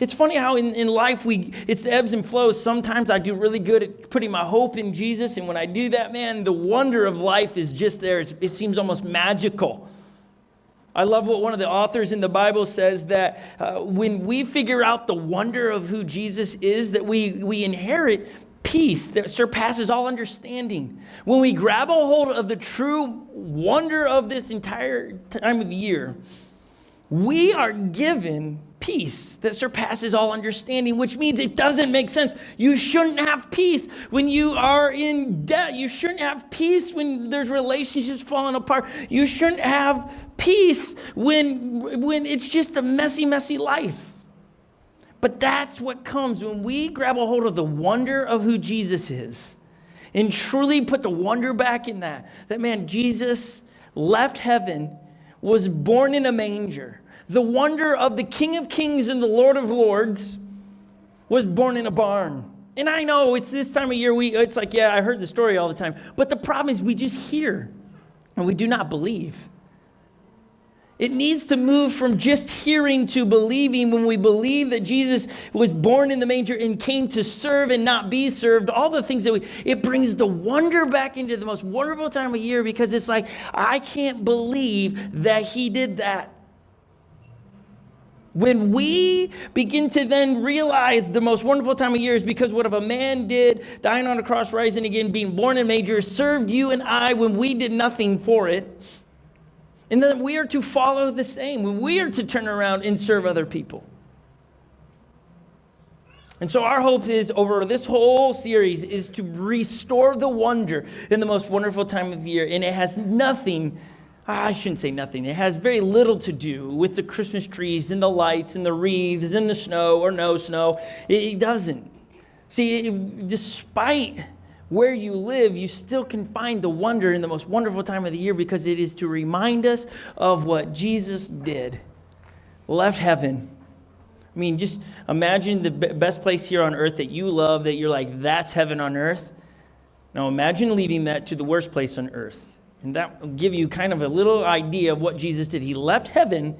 it's funny how in life it's the ebbs and flows. Sometimes I do really good at putting my hope in Jesus. And when I do that, man, the wonder of life is just there. It seems almost magical. I love what one of the authors in the Bible says, that when we figure out the wonder of who Jesus is, that we inherit peace that surpasses all understanding. When we grab a hold of the true wonder of this entire time of year, we are given peace that surpasses all understanding, which means it doesn't make sense. You shouldn't have peace when you are in debt. You shouldn't have peace when there's relationships falling apart. You shouldn't have peace when it's just a messy, messy life. But that's what comes when we grab a hold of the wonder of who Jesus is and truly put the wonder back in that man, Jesus left heaven, was born in a manger. The wonder of the King of Kings and the Lord of Lords was born in a barn. And I know it's this time of year, it's like, yeah, I heard the story all the time. But the problem is we just hear and we do not believe. It needs to move from just hearing to believing. When we believe that Jesus was born in the manger and came to serve and not be served, all the things that it brings the wonder back into the most wonderful time of year, because it's like, I can't believe that he did that. When we begin to then realize the most wonderful time of year is because what if a man did, dying on a cross, rising again, being born in a manger, served you and I when we did nothing for it. And then we are to follow the same. We are to turn around and serve other people. And so our hope is, over this whole series, is to restore the wonder in the most wonderful time of year. And it has nothing, I shouldn't say nothing, it has very little to do with the Christmas trees and the lights and the wreaths and the snow or no snow. It doesn't. See, despite where you live, you still can find the wonder in the most wonderful time of the year, because it is to remind us of what Jesus did. Left heaven. I mean, just imagine the best place here on earth that you love, that you're like, that's heaven on earth. Now imagine leaving that to the worst place on earth. And that will give you kind of a little idea of what Jesus did. He left heaven,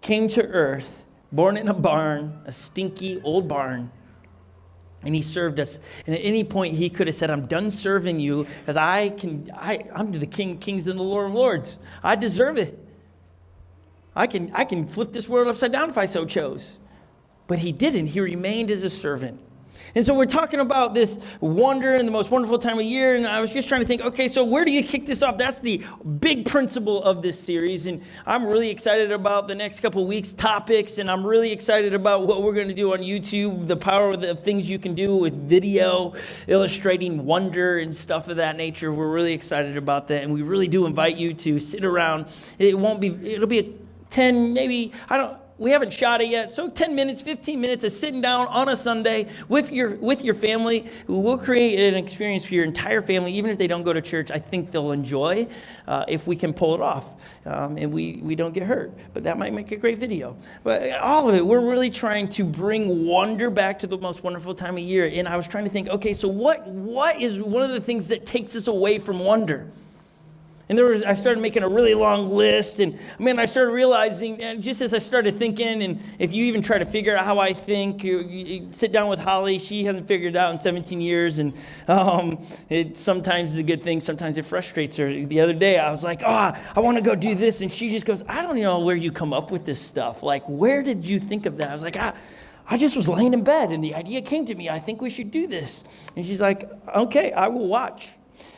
came to earth, born in a barn, a stinky old barn. And he served us. And at any point, he could have said, I'm done serving you, because I'm the King of Kings and the Lord of Lords. I deserve it. I can flip this world upside down if I so chose. But he didn't. He remained as a servant. And so we're talking about this wonder in the most wonderful time of year. And I was just trying to think, okay, so where do you kick this off? That's the big principle of this series. And I'm really excited about the next couple of weeks' topics. And I'm really excited about what we're going to do on YouTube, the power of the things you can do with video, illustrating wonder and stuff of that nature. We're really excited about that. And we really do invite you to sit around. It'll be a 10, maybe, we haven't shot it yet, so 10 minutes, 15 minutes of sitting down on a Sunday with your family. We'll create an experience for your entire family, even if they don't go to church. I think they'll enjoy if we can pull it off and we don't get hurt. But that might make a great video. But all of it, we're really trying to bring wonder back to the most wonderful time of year. And I was trying to think, okay, so what is one of the things that takes us away from wonder? And I started making a really long list, and I started realizing, and just as I started thinking, and if you even try to figure out how I think, you sit down with Holly, she hasn't figured it out in 17 years, and it sometimes is a good thing, sometimes it frustrates her. The other day, I was like, I want to go do this, and she just goes, I don't know where you come up with this stuff. Like, where did you think of that? I was like, I just was laying in bed, and the idea came to me, I think we should do this. And she's like, okay, I will watch.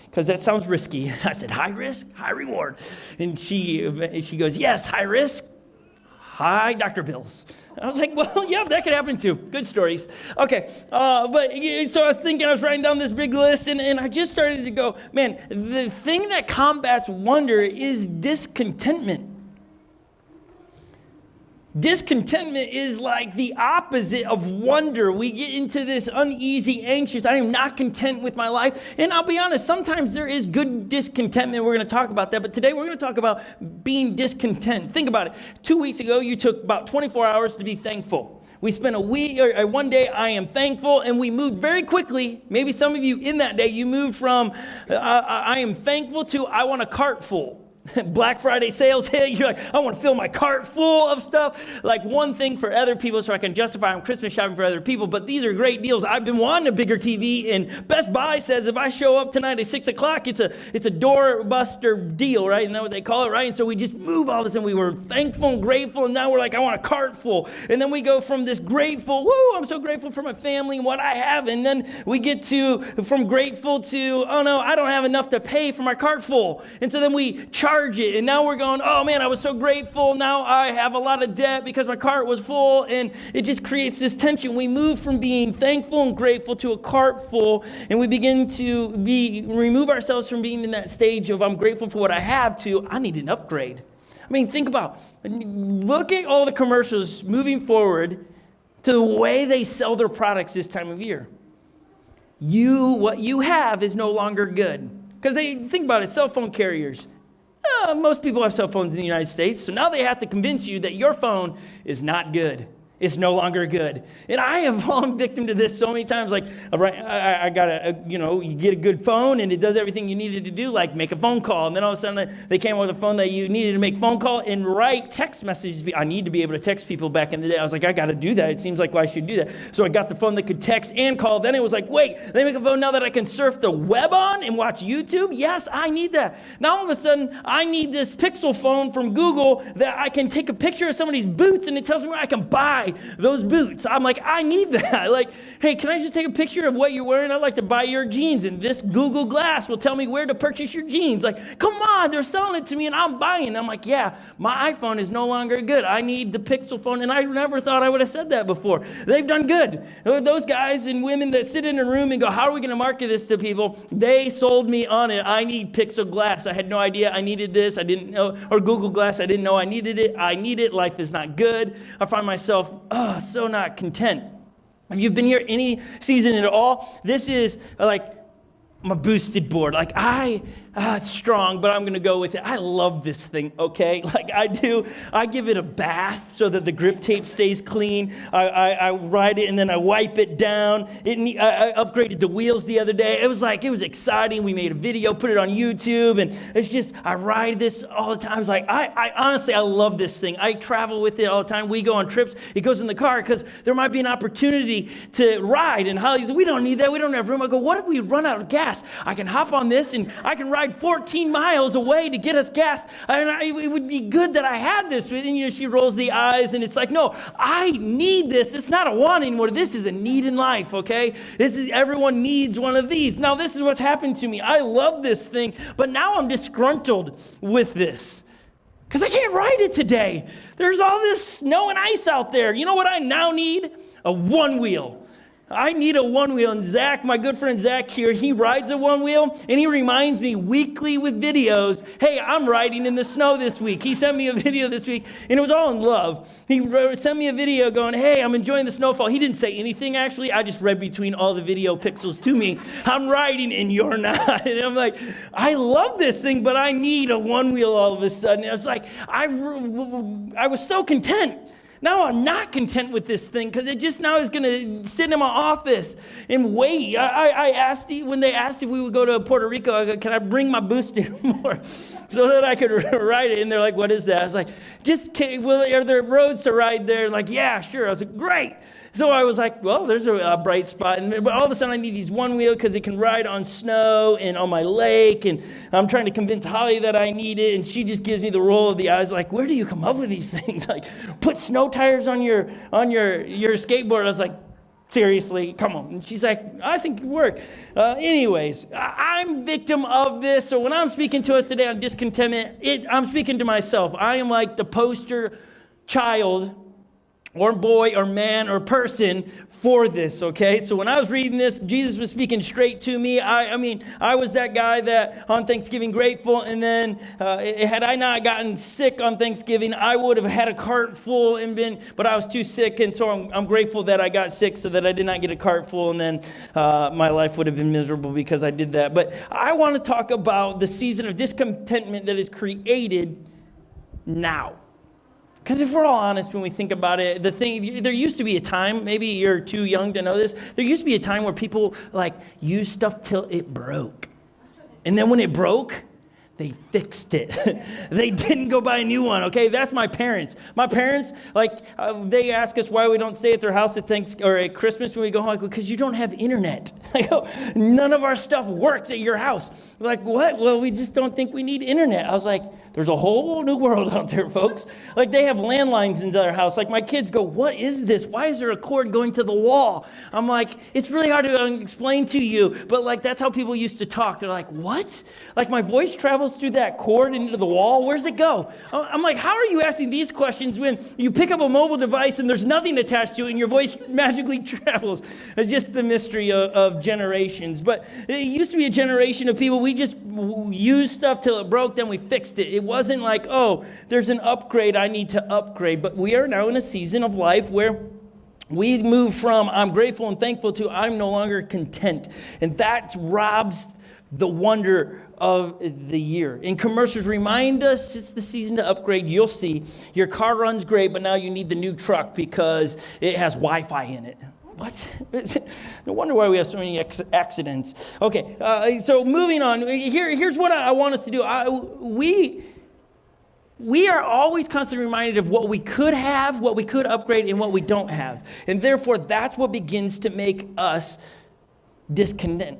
Because that sounds risky. I said, high risk, high reward. And she goes, yes, high risk, high doctor bills. I was like, well, yeah, that could happen too. Good stories. Okay, but so I was thinking, I was writing down this big list, and I just started to go, man, the thing that combats wonder is discontentment. Discontentment is like the opposite of wonder. We get into this uneasy, anxious, I am not content with my life. And I'll be honest, sometimes there is good discontentment. We're going to talk about that. But today we're going to talk about being discontent. Think about it. 2 weeks ago, you took about 24 hours to be thankful. We spent a week or one day, I am thankful, and we moved very quickly. Maybe some of you in that day, you moved from I am thankful to I want a cart full. Black Friday sales hit, you're like, I want to fill my cart full of stuff. Like one thing for other people so I can justify I'm Christmas shopping for other people, but these are great deals. I've been wanting a bigger TV, and Best Buy says if I show up tonight at 6 o'clock, it's a doorbuster deal, right? Isn't that what they call it, right? And so we just move all this, and we were thankful and grateful, and now we're like, I want a cart full. And then we go from this grateful, I'm so grateful for my family and what I have, and then we get from grateful to, oh no, I don't have enough to pay for my cart full. And so then we charge it, and now we're going, oh man, I was so grateful, now I have a lot of debt because my cart was full, and it just creates this tension. We move from being thankful and grateful to a cart full, and we begin to remove ourselves from being in that stage of I'm grateful for what I have to I need an upgrade. I mean, look at all the commercials moving forward to the way they sell their products this time of year. What you have is no longer good. Because think about it, cell phone carriers. Most people have cell phones in the United States, so now they have to convince you that your phone is not good. It's no longer good. And I have fallen victim to this so many times. Like, I got you get a good phone and it does everything you needed to do, like make a phone call. And then all of a sudden they came up with a phone that you needed to make phone call and write text messages. I need to be able to text people back in the day. I was like, I got to do that. It seems like I should do that. So I got the phone that could text and call. Then it was like, wait, they make a phone now that I can surf the web on and watch YouTube? Yes, I need that. Now all of a sudden, I need this Pixel phone from Google that I can take a picture of somebody's boots and it tells me where I can buy those boots. I'm like, I need that. Like, hey, can I just take a picture of what you're wearing? I'd like to buy your jeans, and this Google Glass will tell me where to purchase your jeans. Like, come on, they're selling it to me and I'm buying. I'm like, yeah, my iPhone is no longer good. I need the Pixel phone, and I never thought I would have said that before. They've done good. Those guys and women that sit in a room and go, how are we going to market this to people? They sold me on it. I need Pixel Glass. I had no idea I needed this. I didn't know, or Google Glass. I didn't know I needed it. I need it. Life is not good. I find myself, so not content. If you've been here any season at all, this is like my boosted board. Like it's strong, but I'm going to go with it. I love this thing, okay? Like I do. I give it a bath so that the grip tape stays clean. I ride it and then I wipe it down. I upgraded the wheels the other day. It was exciting. We made a video, put it on YouTube, and it's just, I ride this all the time. I was like, I honestly, I love this thing. I travel with it all the time. We go on trips. It goes in the car because there might be an opportunity to ride. And Holly said, we don't need that. We don't have room. I go, what if we run out of gas? I can hop on this and I can ride 14 miles away to get us gas. It would be good that I had this. And she rolls the eyes, and it's like, no, I need this. It's not a want anymore. This is a need in life, okay? Everyone needs one of these. Now, this is what's happened to me. I love this thing, but now I'm disgruntled with this because I can't ride it today. There's all this snow and ice out there. You know what I now need? A one wheel. I need a one wheel, and Zach, my good friend Zach here, he rides a one wheel, and he reminds me weekly with videos, hey, I'm riding in the snow this week. He sent me a video this week, and it was all in love. He sent me a video going, hey, I'm enjoying the snowfall. He didn't say anything, actually. I just read between all the video pixels to me. I'm riding, and you're not. And I'm like, I love this thing, but I need a one wheel all of a sudden. It's like, I was so content. Now I'm not content with this thing because it just now is going to sit in my office and wait. I asked, when they asked if we would go to Puerto Rico, I go, can I bring my boosted more so that I could ride it? And they're like, what is that? I was like, are there roads to ride there? And like, yeah, sure. I was like, great. So I was like, well, there's a bright spot. But all of a sudden I need these one wheel because it can ride on snow and on my lake. And I'm trying to convince Holly that I need it. And she just gives me the roll of the eyes like, where do you come up with these things? Like, put snow tires on your skateboard. I was like, seriously, come on. And she's like, I think it work. Anyways, I'm victim of this. So when I'm speaking to us today on discontentment, I'm speaking to myself. I am like the poster child or boy or man or person for this, okay? So when I was reading this, Jesus was speaking straight to me. I was that guy that on Thanksgiving grateful, and then had I not gotten sick on Thanksgiving, I would have had a cart full but I was too sick, and so I'm grateful that I got sick so that I did not get a cart full, and then my life would have been miserable because I did that. But I want to talk about the season of discontentment that is created now. Because if we're all honest when we think about it, there used to be a time, maybe you're too young to know this, there used to be a time where people used stuff till it broke. And then when it broke, They fixed it. They didn't go buy a new one, okay? That's my parents. My parents, they ask us why we don't stay at their house at Christmas when we go home. Like, because you don't have internet. I go, none of our stuff works at your house. We're like, what? Well, we just don't think we need internet. I was like, there's a whole new world out there, folks. Like, they have landlines in their house. Like, my kids go, what is this? Why is there a cord going to the wall? I'm like, it's really hard to explain to you, but that's how people used to talk. They're like, what? Like, my voice travels through that cord into the wall? Where's it go? I'm like, how are you asking these questions when you pick up a mobile device and there's nothing attached to it and your voice magically travels? It's just the mystery of generations. But it used to be a generation of people, we just used stuff till it broke, then we fixed it. It wasn't like, oh, there's an upgrade, I need to upgrade. But we are now in a season of life where we move from I'm grateful and thankful to I'm no longer content. And that robs the wonder of the year. And commercials remind us it's the season to upgrade. You'll see your car runs great, but now you need the new truck because it has Wi-Fi in it. What? No wonder why we have so many accidents. Okay, so moving on. Here's what I want us to do. We are always constantly reminded of what we could have, what we could upgrade, and what we don't have. And therefore, that's what begins to make us discontent.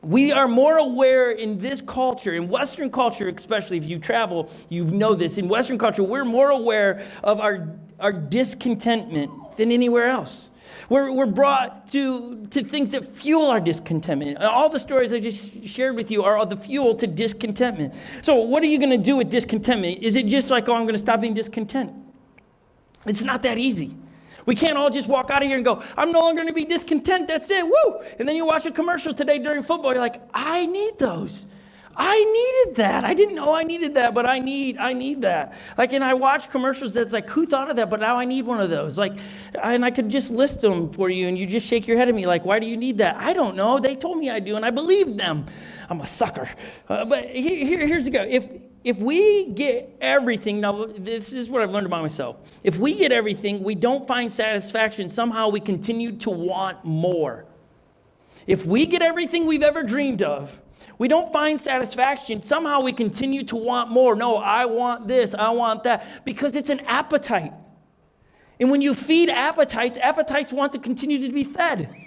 We are more aware in this culture, in Western culture, especially if you travel, you know this. In Western culture, we're more aware of our discontentment than anywhere else. We're brought to things that fuel our discontentment. All the stories I just shared with you are the fuel to discontentment. So what are you going to do with discontentment? Is it just like, oh, I'm going to stop being discontent? It's not that easy. We can't all just walk out of here and go, I'm no longer going to be discontent. That's it. Woo! And then you watch a commercial today during football. You're like, I need those. I needed that. I didn't know I needed that, but I need that. And I watch commercials that's like, who thought of that? But now I need one of those. And I could just list them for you, and you just shake your head at me like, why do you need that? I don't know. They told me I do, and I believe them. I'm a sucker. But here's the go. If we get everything, now this is what I've learned about myself. If we get everything, we don't find satisfaction. Somehow we continue to want more. If we get everything we've ever dreamed of, we don't find satisfaction. Somehow we continue to want more. No, I want this, I want that, because it's an appetite. And when you feed appetites want to continue to be fed.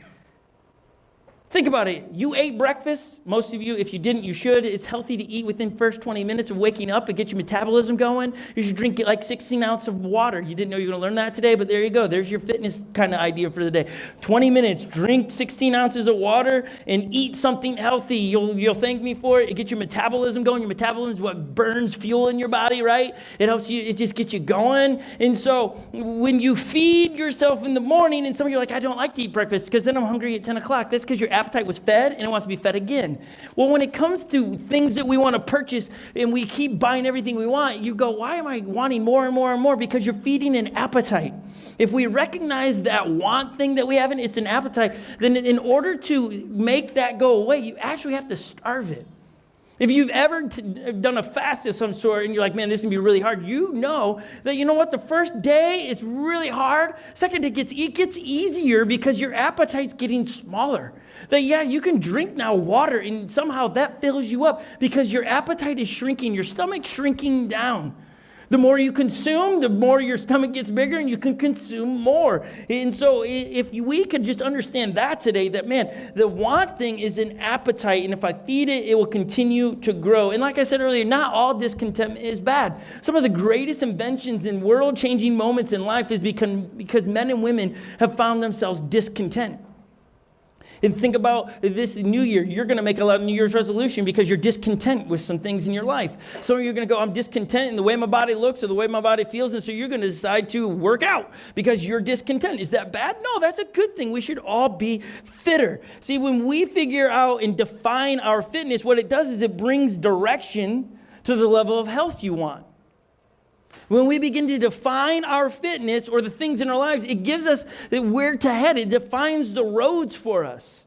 Think about it. You ate breakfast. Most of you, if you didn't, you should. It's healthy to eat within the first 20 minutes of waking up. It gets your metabolism going. You should drink 16 ounces of water. You didn't know you were going to learn that today, but there you go. There's your fitness kind of idea for the day. 20 minutes, drink 16 ounces of water and eat something healthy. You'll thank me for it. It gets your metabolism going. Your metabolism is what burns fuel in your body, right? It helps you. It just gets you going. And so when you feed yourself in the morning, and some of you are like, I don't like to eat breakfast because then I'm hungry at 10 o'clock. That's because your appetite was fed and it wants to be fed again. Well, when it comes to things that we want to purchase and we keep buying everything we want, you go, why am I wanting more and more and more? Because you're feeding an appetite. If we recognize that want thing that we have, it's an appetite, then in order to make that go away, you actually have to starve it. If you've ever done a fast of some sort and you're like, man, this is going to be really hard, you know that, you know what, the first day is really hard. Second, it gets easier because your appetite's getting smaller. That, yeah, you can drink now water and somehow that fills you up because your appetite is shrinking, your stomach's shrinking down. The more you consume, the more your stomach gets bigger and you can consume more. And so if we could just understand that today, that, man, the want thing is an appetite. And if I feed it, it will continue to grow. And like I said earlier, not all discontentment is bad. Some of the greatest inventions and world-changing moments in life is because men and women have found themselves discontent. And think about this new year. You're going to make a lot of New Year's resolution because you're discontent with some things in your life. Some of you are going to go, I'm discontent in the way my body looks or the way my body feels. And so you're going to decide to work out because you're discontent. Is that bad? No, that's a good thing. We should all be fitter. See, when we figure out and define our fitness, what it does is it brings direction to the level of health you want. When we begin to define our fitness or the things in our lives, it gives us where to head. It defines the roads for us.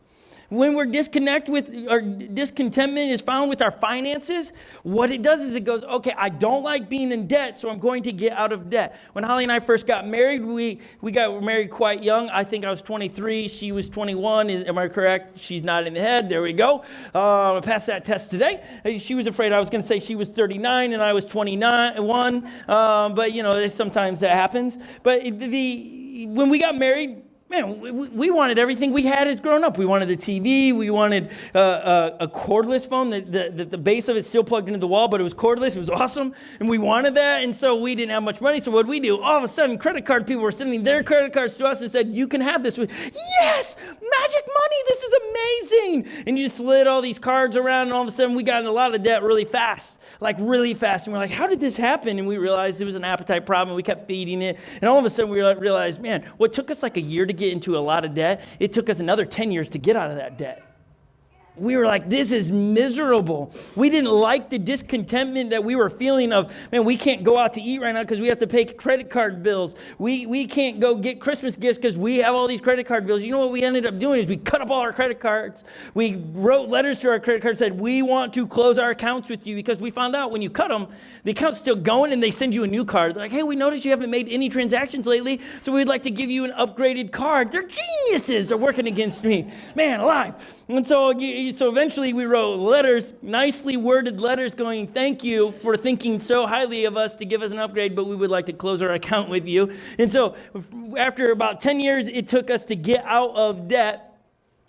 When we're discontentment is found with our finances, what it does is it goes, okay, I don't like being in debt, so I'm going to get out of debt. When Holly and I first got married, we got married quite young. I think I was 23, she was 21. Am I correct? She's nodding the head. There we go. I passed that test today. She was afraid I was going to say she was 39 and I was 21. But sometimes that happens. But when we got married, man, we wanted everything we had as grown up. We wanted the TV. We wanted a cordless phone. The base of it still plugged into the wall, but it was cordless. It was awesome. And we wanted that. And so we didn't have much money. So what did we do? All of a sudden, credit card people were sending their credit cards to us and said, you can have this. Yes, magic money. This is amazing. And you slid all these cards around. And all of a sudden, we got in a lot of debt really fast. And we're like, how did this happen? And we realized it was an appetite problem. We kept feeding it. And all of a sudden, we realized, man, what took us like a year to get into a lot of debt, it took us another 10 years to get out of that debt. We were like, this is miserable. We didn't like the discontentment that we were feeling of, man, we can't go out to eat right now because we have to pay credit card bills. We can't go get Christmas gifts because we have all these credit card bills. You know what we ended up doing is we cut up all our credit cards. We wrote letters to our credit cards, said, we want to close our accounts with you, because we found out when you cut them, the account's still going and they send you a new card. They're like, hey, we noticed you haven't made any transactions lately, so we'd like to give you an upgraded card. They're geniuses. They're working against me. Man, alive. And so eventually we wrote letters, nicely worded letters going, thank you for thinking so highly of us to give us an upgrade, but we would like to close our account with you. And so after about 10 years, it took us to get out of debt.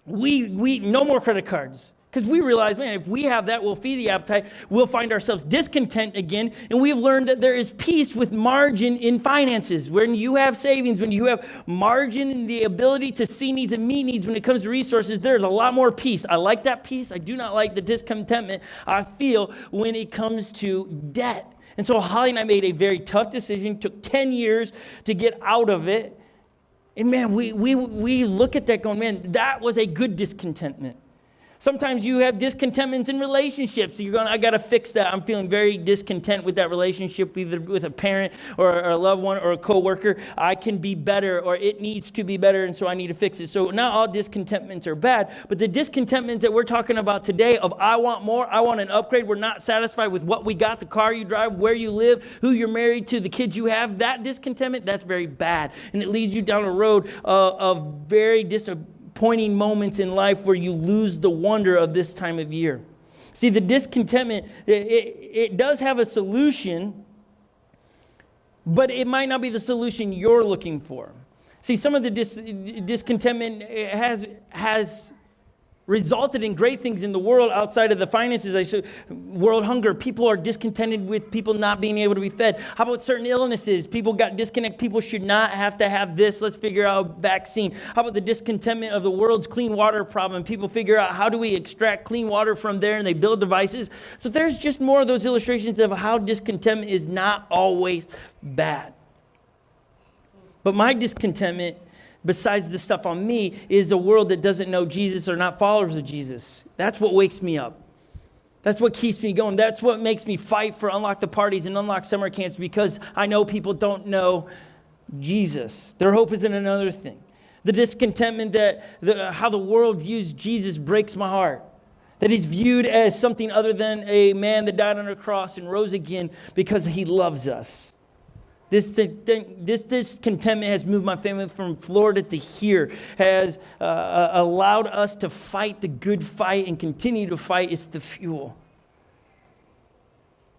We no more credit cards. Because we realize, man, if we have that, we'll feed the appetite. We'll find ourselves discontent again. And we've learned that there is peace with margin in finances. When you have savings, when you have margin and the ability to see needs and meet needs when it comes to resources, there's a lot more peace. I like that peace. I do not like the discontentment I feel when it comes to debt. And so Holly and I made a very tough decision. It took 10 years to get out of it. And man, we look at that going, man, that was a good discontentment. Sometimes you have discontentments in relationships. You're going, I got to fix that. I'm feeling very discontent with that relationship, either with a parent or a loved one or a coworker. I can be better, or it needs to be better, and so I need to fix it. So not all discontentments are bad, but the discontentments that we're talking about today of I want more, I want an upgrade, we're not satisfied with what we got, the car you drive, where you live, who you're married to, the kids you have, that discontentment, that's very bad. And it leads you down a road of very disappointing moments in life where you lose the wonder of this time of year. See, the discontentment, it does have a solution, but it might not be the solution you're looking for. See, some of the discontentment has resulted in great things in the world outside of the finances. World hunger. People are discontented with people not being able to be fed. How about certain illnesses? People got disconnected. People should not have to have this. Let's figure out a vaccine. How about the discontentment of the world's clean water problem? People figure out how do we extract clean water from there, and they build devices. So there's just more of those illustrations of how discontentment is not always bad. But my discontentment, besides the stuff on me, is a world that doesn't know Jesus or not followers of Jesus. That's what wakes me up. That's what keeps me going. That's what makes me fight for Unlock the Parties and Unlock Summer Camps, because I know people don't know Jesus. Their hope is in another thing. The discontentment that how the world views Jesus breaks my heart. That he's viewed as something other than a man that died on a cross and rose again because he loves us. This discontentment has moved my family from Florida to here, has allowed us to fight the good fight and continue to fight. It's the fuel.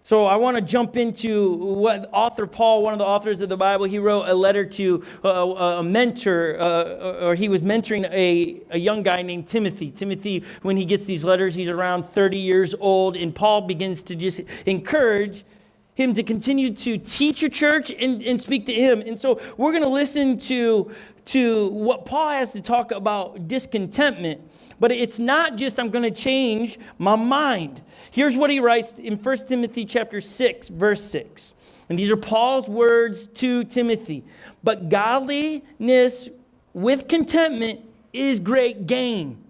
So I want to jump into what author Paul, one of the authors of the Bible, he wrote a letter to a mentor, or he was mentoring a young guy named Timothy. Timothy, when he gets these letters, he's around 30 years old, and Paul begins to just encourage him to continue to teach your church and speak to him. And so we're going to listen to what Paul has to talk about discontentment. But it's not just I'm going to change my mind. Here's what he writes in 1 Timothy chapter 6, verse 6. And these are Paul's words to Timothy. But godliness with contentment is great gain.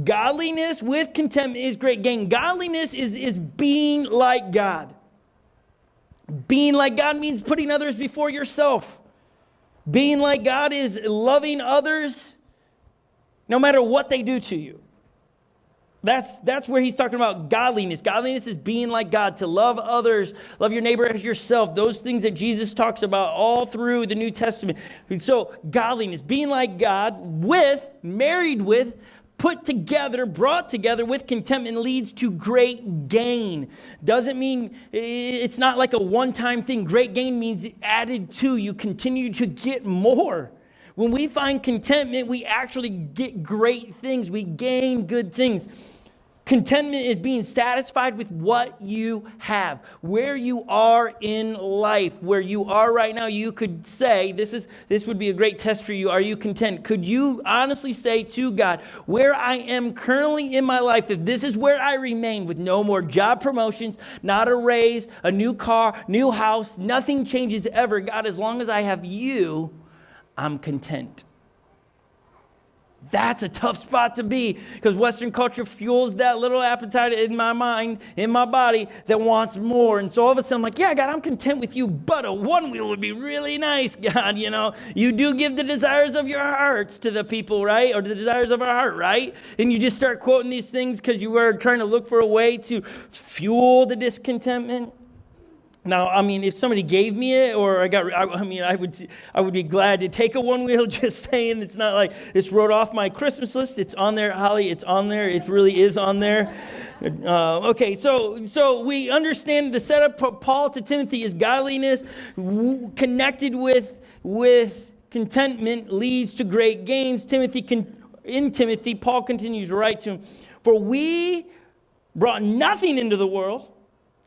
Godliness with contentment is great gain. Godliness is being like God. Being like God means putting others before yourself. Being like God is loving others no matter what they do to you. That's where he's talking about godliness. Godliness is being like God, to love others, love your neighbor as yourself. Those things that Jesus talks about all through the New Testament. And so godliness, being like God, married with, put together, brought together with contentment leads to great gain. Doesn't mean, it's not like a one-time thing. Great gain means added to, you continue to get more. When we find contentment, we actually get great things. We gain good things. Contentment is being satisfied with what you have. Where you are in life, where you are right now, you could say, this would be a great test for you. Are you content? Could you honestly say to God, where I am currently in my life, if this is where I remain with no more job promotions, not a raise, a new car, new house, nothing changes ever. God, as long as I have you, I'm content. That's a tough spot to be, because Western culture fuels that little appetite in my mind, in my body, that wants more. And so all of a sudden I'm like, yeah, God, I'm content with you, but a one wheel would be really nice, God. You do give the desires of your hearts to the people, right? Or the desires of our heart, right? And you just start quoting these things because you were trying to look for a way to fuel the discontentment. Now, I mean, if somebody gave me it, or I would be glad to take a one wheel. Just saying, it's not like it's wrote off my Christmas list. It's on there, Holly. It's on there. It really is on there. Okay, so we understand the setup of Paul to Timothy is godliness connected with contentment leads to great gains. In Timothy, Paul continues to write to him, for we brought nothing into the world,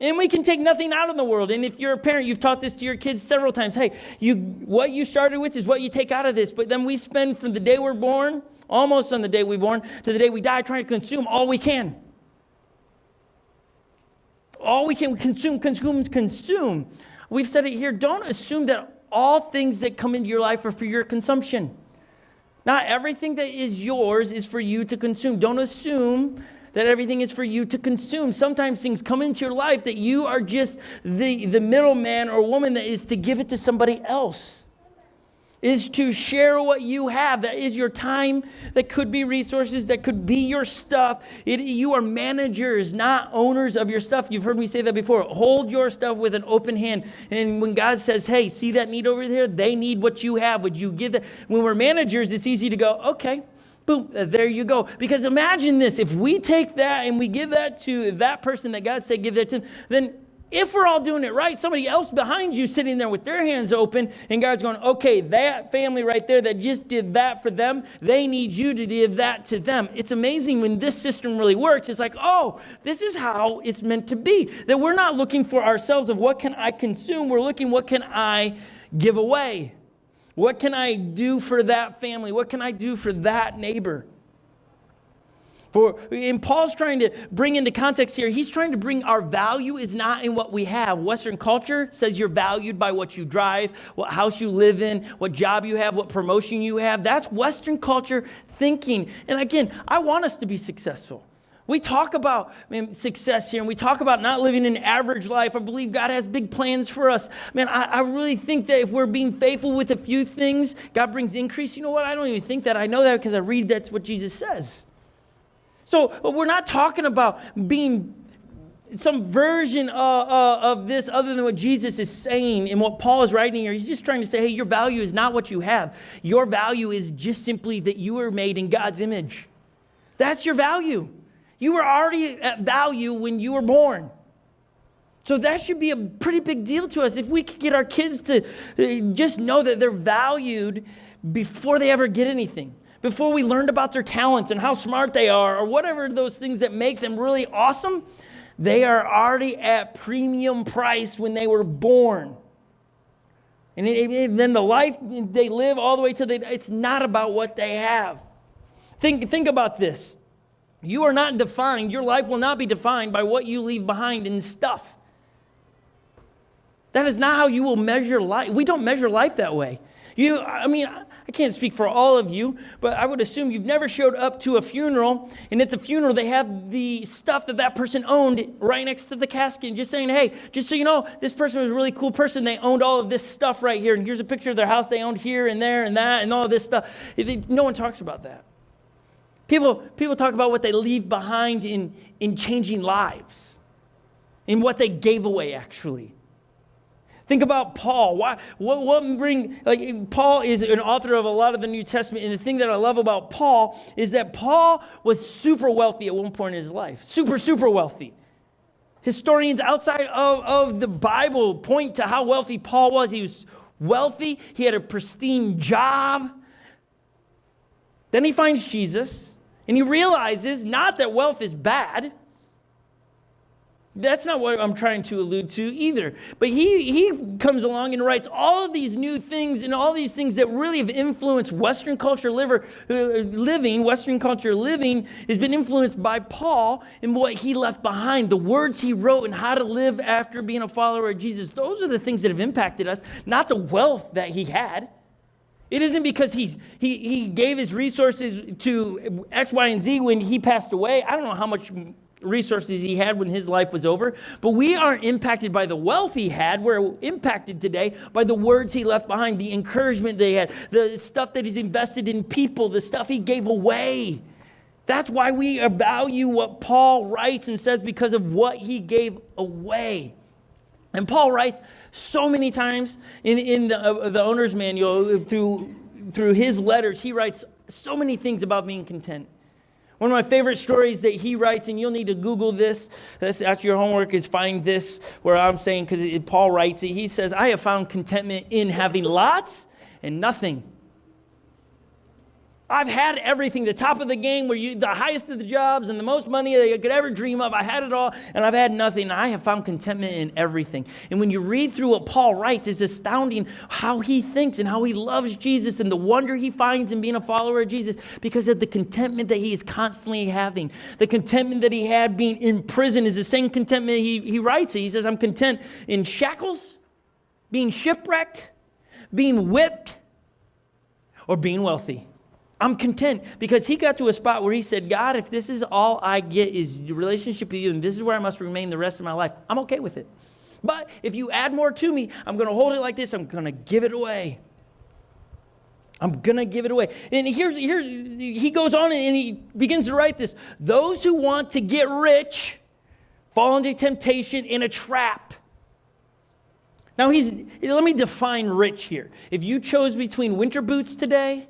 and we can take nothing out of the world. And if you're a parent, you've taught this to your kids several times. Hey, what you started with is what you take out of this. But then we spend from the day we're born, almost on the day we're born, to the day we die, trying to consume all we can. All we can consume. We've said it here. Don't assume that all things that come into your life are for your consumption. Not everything that is yours is for you to consume. Don't assume that everything is for you to consume. Sometimes things come into your life that you are just the middleman or woman that is to give it to somebody else. Is to share what you have. That is your time. That could be resources. That could be your stuff. You are managers, not owners of your stuff. You've heard me say that before. Hold your stuff with an open hand. And when God says, hey, see that need over there? They need what you have. Would you give that? When we're managers, it's easy to go, okay. Boom, there you go. Because imagine this, if we take that and we give that to that person that God said give that to, then if we're all doing it right, somebody else behind you sitting there with their hands open, and God's going, okay, that family right there that just did that for them, they need you to give that to them. It's amazing when this system really works. It's like, oh, this is how it's meant to be. That we're not looking for ourselves of what can I consume. We're looking, what can I give away? What can I do for that family? What can I do for that neighbor? And Paul's trying to bring into context here, he's trying to bring our value is not in what we have. Western culture says you're valued by what you drive, what house you live in, what job you have, what promotion you have. That's Western culture thinking. And again, I want us to be successful. We talk about success here, and we talk about not living an average life. I believe God has big plans for us. I really think that if we're being faithful with a few things, God brings increase. You know what? I don't even think that. I know that because I read that's what Jesus says. So we're not talking about being some version of this other than what Jesus is saying and what Paul is writing here. He's just trying to say, hey, your value is not what you have. Your value is just simply that you were made in God's image. That's your value. You were already at value when you were born. So that should be a pretty big deal to us. If we could get our kids to just know that they're valued before they ever get anything, before we learned about their talents and how smart they are, or whatever those things that make them really awesome, they are already at premium price when they were born. And then the life they live all the way to it's not about what they have. Think about this. You are not defined, your life will not be defined by what you leave behind in stuff. That is not how you will measure life. We don't measure life that way. I can't speak for all of you, but I would assume you've never showed up to a funeral, and at the funeral they have the stuff that person owned right next to the casket, and just saying, hey, just so you know, this person was a really cool person. They owned all of this stuff right here, and here's a picture of their house they owned here and there and that and all of this stuff. No one talks about that. People talk about what they leave behind in changing lives, in what they gave away, actually. Think about Paul. Paul is an author of a lot of the New Testament, and the thing that I love about Paul is that Paul was super wealthy at one point in his life. Super, super wealthy. Historians outside of the Bible point to how wealthy Paul was. He was wealthy. He had a pristine job. Then he finds Jesus, and he realizes not that wealth is bad. That's not what I'm trying to allude to either. But he comes along and writes all of these new things and all these things that really have influenced Western culture living. Western culture living has been influenced by Paul and what he left behind, the words he wrote and how to live after being a follower of Jesus. Those are the things that have impacted us, not the wealth that he had. It isn't because he gave his resources to X, Y, and Z when he passed away. I don't know how much resources he had when his life was over, but we aren't impacted by the wealth he had. We're impacted today by the words he left behind, the encouragement they had, the stuff that he's invested in people, the stuff he gave away. That's why we value what Paul writes and says, because of what he gave away. And Paul writes so many times in the owner's manual, through his letters, he writes so many things about being content. One of my favorite stories that he writes, and you'll need to Google this. That's your homework, is find this where I'm saying, because Paul writes it. He says, I have found contentment in having lots and nothing. I've had everything, the top of the game, the highest of the jobs and the most money that you could ever dream of. I had it all, and I've had nothing. I have found contentment in everything. And when you read through what Paul writes, it's astounding how he thinks and how he loves Jesus and the wonder he finds in being a follower of Jesus because of the contentment that he is constantly having. The contentment that he had being in prison is the same contentment he writes. He says, I'm content in shackles, being shipwrecked, being whipped, or being wealthy. I'm content because he got to a spot where he said, God, if this is all I get is the relationship with you and this is where I must remain the rest of my life, I'm okay with it. But if you add more to me, I'm going to hold it like this. I'm going to give it away. I'm going to give it away. And here's he goes on and he begins to write this. Those who want to get rich fall into temptation in a trap. Now, let me define rich here. If you chose between winter boots today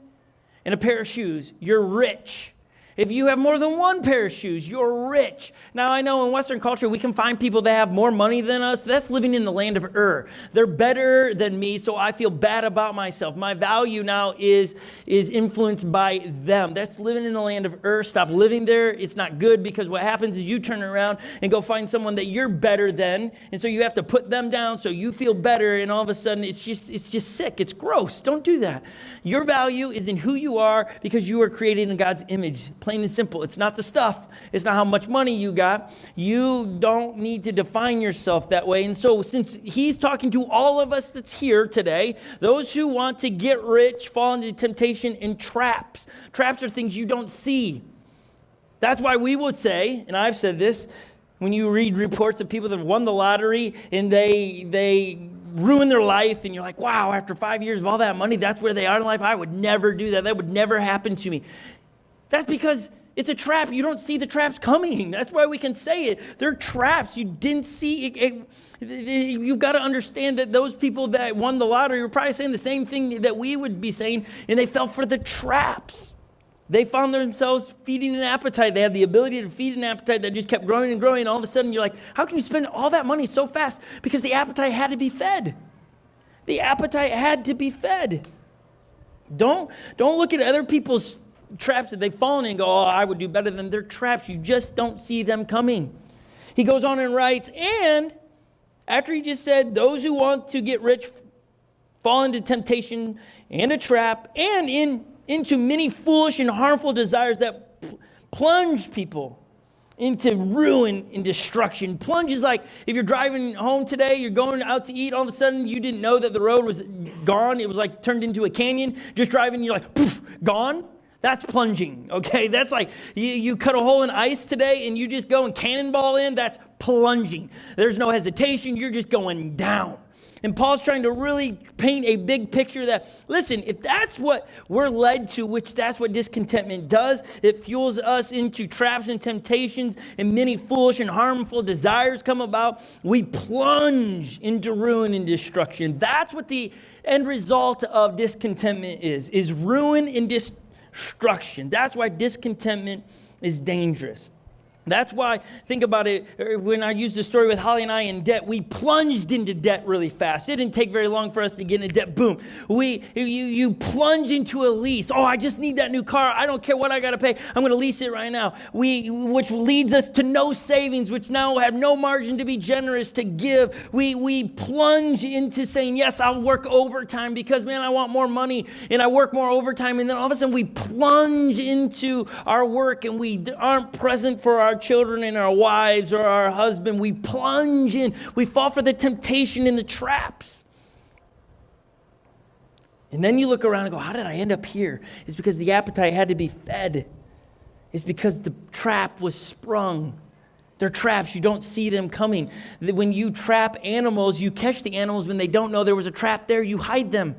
and a pair of shoes, you're rich. If you have more than one pair of shoes, you're rich. Now, I know in Western culture, we can find people that have more money than us. That's living in the land of Ur. They're better than me, so I feel bad about myself. My value now is influenced by them. That's living in the land of Ur. Stop living there. It's not good because what happens is you turn around and go find someone that you're better than, and so you have to put them down so you feel better, and all of a sudden it's just sick. It's gross. Don't do that. Your value is in who you are because you were created in God's image. Plain and simple. It's not the stuff. It's not how much money you got. You don't need to define yourself that way. And so since he's talking to all of us that's here today, those who want to get rich fall into temptation and traps. Traps are things you don't see. That's why we would say, and I've said this, when you read reports of people that have won the lottery and they ruin their life and you're like, wow, after 5 years of all that money, that's where they are in life. I would never do that. That would never happen to me. That's because it's a trap. You don't see the traps coming. That's why we can say it. They're traps. You didn't see it. You've got to understand that those people that won the lottery were probably saying the same thing that we would be saying, and they fell for the traps. They found themselves feeding an appetite. They had the ability to feed an appetite that just kept growing and growing. And all of a sudden, you're like, how can you spend all that money so fast? Because the appetite had to be fed. The appetite had to be fed. Don't look at other people's traps that they've fallen in and go, oh, I would do better than their traps. You just don't see them coming. He goes on and writes, and after he just said, those who want to get rich fall into temptation and a trap and into many foolish and harmful desires that plunge people into ruin and destruction. Plunge is like if you're driving home today, you're going out to eat, all of a sudden you didn't know that the road was gone. It was like turned into a canyon. Just driving, you're like, poof, gone. That's plunging, okay? That's like you cut a hole in ice today and you just go and cannonball in. That's plunging. There's no hesitation. You're just going down. And Paul's trying to really paint a big picture that, listen, if that's what we're led to, which that's what discontentment does, it fuels us into traps and temptations, and many foolish and harmful desires come about. We plunge into ruin and destruction. That's what the end result of discontentment is ruin and destruction. That's why discontentment is dangerous. That's why, think about it, when I used the story with Holly and I in debt, we plunged into debt really fast. It didn't take very long for us to get into debt. Boom. You plunge into a lease. Oh, I just need that new car. I don't care what I got to pay. I'm going to lease it right now. Which leads us to no savings, which now have no margin to be generous, to give. We plunge into saying, yes, I'll work overtime because, man, I want more money, and I work more overtime. And then all of a sudden we plunge into our work, and we aren't present for our children and our wives or our husband. We plunge in. We fall for the temptation and the traps. And then you look around and go, how did I end up here? It's because the appetite had to be fed. It's because the trap was sprung. They're traps. You don't see them coming. When you trap animals, you catch the animals when they don't know there was a trap there. You hide them.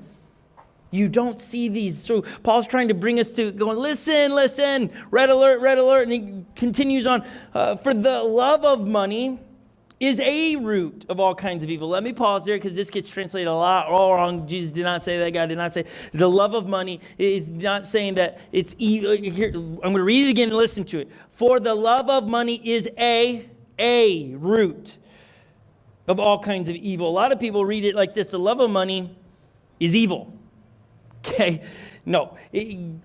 You don't see these. So Paul's trying to bring us to going, listen, red alert. And he continues on, for the love of money is a root of all kinds of evil. Let me pause there because this gets translated a lot all wrong. Jesus did not say that. God did not say the love of money is not saying that it's evil. Here, I'm going to read it again and listen to it. For the love of money is a root of all kinds of evil. A lot of people read it like this. The love of money is evil. Okay, no.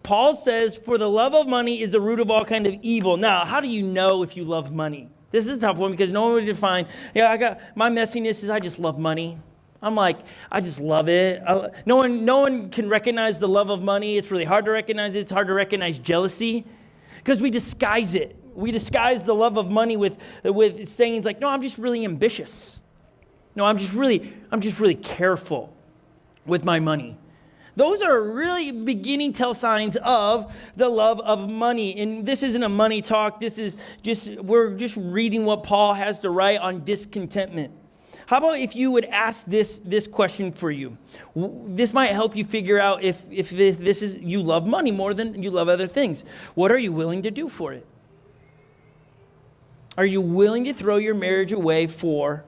Paul says, for the love of money is the root of all kind of evil. Now, how do you know if you love money? This is a tough one because no one would define, I got, my messiness is I just love money. I'm like, I just love it. No one can recognize the love of money. It's really hard to recognize it. It's hard to recognize jealousy because we disguise it. We disguise the love of money with sayings like, no, I'm just really ambitious. No, I'm just really careful with my money. Those are really beginning tell signs of the love of money. And this isn't a money talk. We're just reading what Paul has to write on discontentment. How about if you would ask this question for you? This might help you figure out if this is, you love money more than you love other things. What are you willing to do for it? Are you willing to throw your marriage away for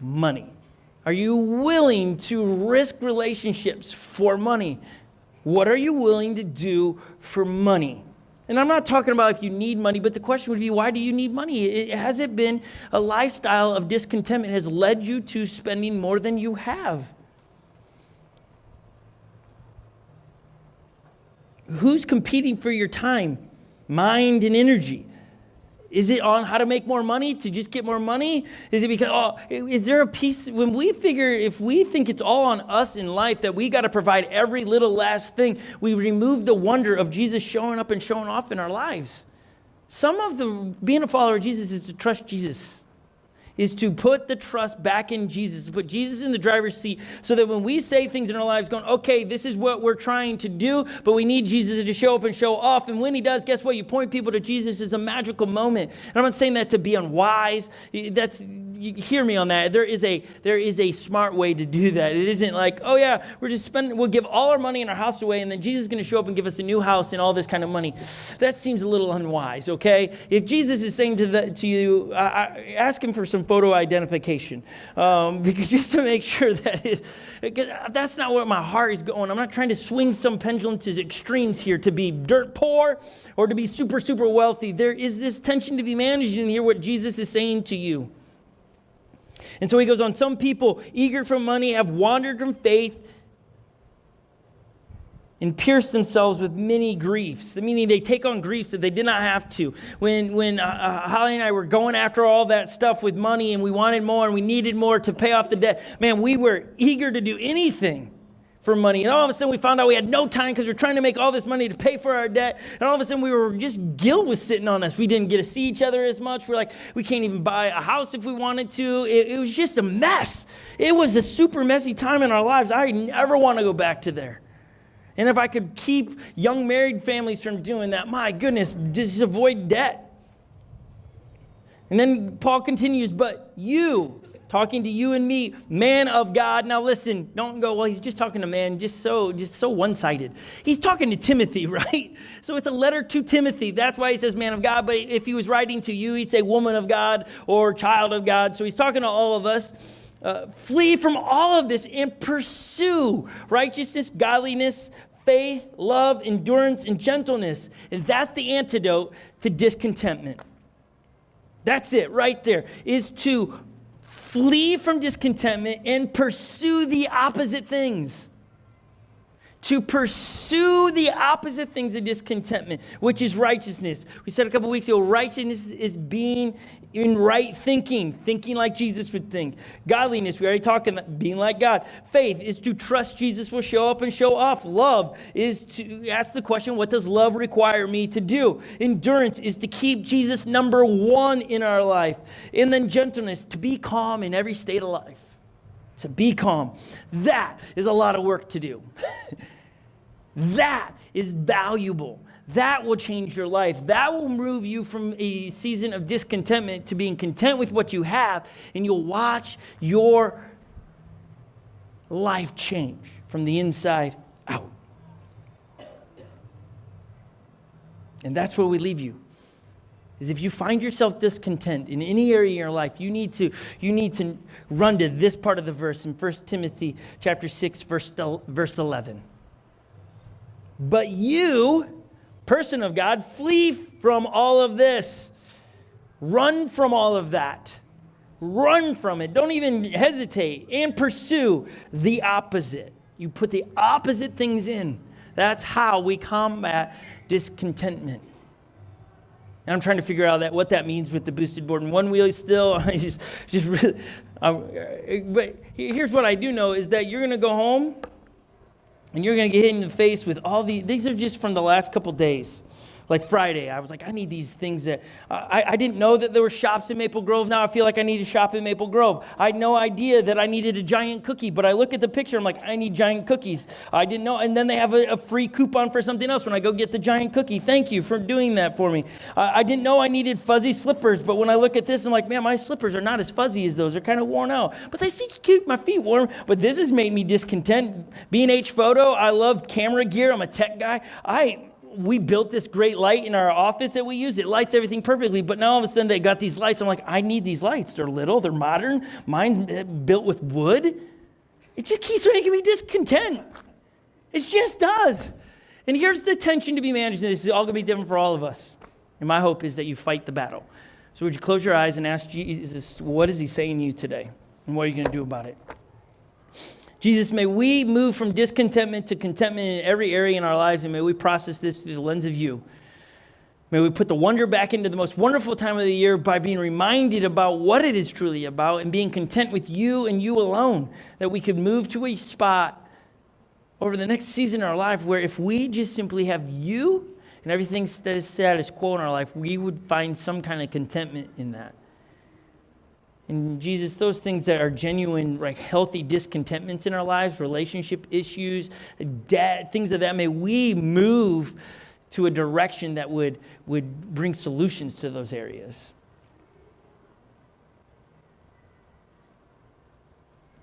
money? Are you willing to risk relationships for money? What are you willing to do for money? And I'm not talking about if you need money, but the question would be, why do you need money? Has it been a lifestyle of discontentment has led you to spending more than you have? Who's competing for your time, mind, and energy? Is it on how to make more money, to just get more money? Is it because, is there a piece, when we figure, if we think it's all on us in life, that we got to provide every little last thing, we remove the wonder of Jesus showing up and showing off in our lives. Some of being a follower of Jesus is to trust Jesus, is to put the trust back in Jesus, to put Jesus in the driver's seat so that when we say things in our lives going, okay, this is what we're trying to do, but we need Jesus to show up and show off. And when he does, guess what? You point people to Jesus. Is a magical moment. And I'm not saying that to be unwise. You hear me on that. There is a smart way to do that. It isn't like, oh yeah, we'll give all our money in our house away and then Jesus is going to show up and give us a new house and all this kind of money. That seems a little unwise, okay? If Jesus is saying to you, ask him for some photo identification, because just to make sure that's not where my heart is going. I'm not trying to swing some pendulum to extremes here, to be dirt poor or to be super, super wealthy. There is this tension to be managed in here, what Jesus is saying to you. And so he goes on, some people eager for money have wandered from faith and pierced themselves with many griefs. Meaning they take on griefs that they did not have to. When Holly and I were going after all that stuff with money and we wanted more and we needed more to pay off the debt, man, we were eager to do anything for money. And all of a sudden we found out we had no time because we're trying to make all this money to pay for our debt. And all of a sudden guilt was sitting on us. We didn't get to see each other as much. We're like, we can't even buy a house if we wanted to. It was just a mess. It was a super messy time in our lives. I never want to go back to there. And if I could keep young married families from doing that, my goodness, just avoid debt. And then Paul continues, but you, talking to you and me, man of God. Now listen, don't go, well, he's just talking to man, just so one-sided. He's talking to Timothy, right? So it's a letter to Timothy. That's why he says man of God. But if he was writing to you, he'd say woman of God or child of God. So he's talking to all of us. Flee from all of this and pursue righteousness, godliness, faith, love, endurance, and gentleness. And that's the antidote to discontentment. That's it right there, is to flee from discontentment and pursue the opposite things. To pursue the opposite things of discontentment, which is righteousness. We said a couple weeks ago, righteousness is being in right thinking like Jesus would think. Godliness, we already talked about being like God. Faith is to trust Jesus will show up and show off. Love is to ask the question, what does love require me to do? Endurance is to keep Jesus number one in our life. And then gentleness, to be calm in every state of life. To be calm. That is a lot of work to do. That is valuable. That will change your life. That will move you from a season of discontentment to being content with what you have, and you'll watch your life change from the inside out. And that's where we leave you. Is if you find yourself discontent in any area in your life, you need to run to this part of the verse in 1 Timothy chapter 6, verse 11. But you, person of God, flee from all of this. Run from all of that. Run from it. Don't even hesitate. And pursue the opposite. You put the opposite things in. That's how we combat discontentment. And I'm trying to figure out what that means with the boosted board. And one wheel is still, just really, but here's what I do know is that you're going to go home and you're going to get hit in the face with all these are just from the last couple days. Like Friday, I was like, I need these things that, I didn't know that there were shops in Maple Grove. Now I feel like I need to shop in Maple Grove. I had no idea that I needed a giant cookie, but I look at the picture, I'm like, I need giant cookies. I didn't know, and then they have a free coupon for something else when I go get the giant cookie. Thank you for doing that for me. I didn't know I needed fuzzy slippers, but when I look at this, I'm like, man, my slippers are not as fuzzy as those. They're kind of worn out, but they seem to keep my feet warm. But this has made me discontent. B&H Photo, I love camera gear. I'm a tech guy. We built this great light in our office that we use. It lights everything perfectly. But now all of a sudden they got these lights. I'm like, I need these lights. They're little. They're modern. Mine's built with wood. It just keeps making me discontent. It just does. And here's the tension to be managed. And this is all going to be different for all of us. And my hope is that you fight the battle. So would you close your eyes and ask Jesus, what is he saying to you today? And what are you going to do about it? Jesus, may we move from discontentment to contentment in every area in our lives, and may we process this through the lens of you. May we put the wonder back into the most wonderful time of the year by being reminded about what it is truly about and being content with you and you alone, that we could move to a spot over the next season in our life where if we just simply have you and everything that is status quo in our life, we would find some kind of contentment in that. And Jesus, those things that are genuine, like healthy discontentments in our lives, relationship issues, debt, things of that, may we move to a direction that would bring solutions to those areas.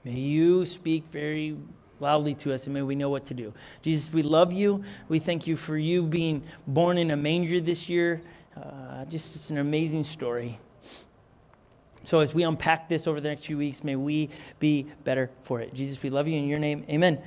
May you speak very loudly to us, and may we know what to do. Jesus, we love you. We thank you for you being born in a manger this year. It's an amazing story. So as we unpack this over the next few weeks, may we be better for it. Jesus, we love you in your name. Amen.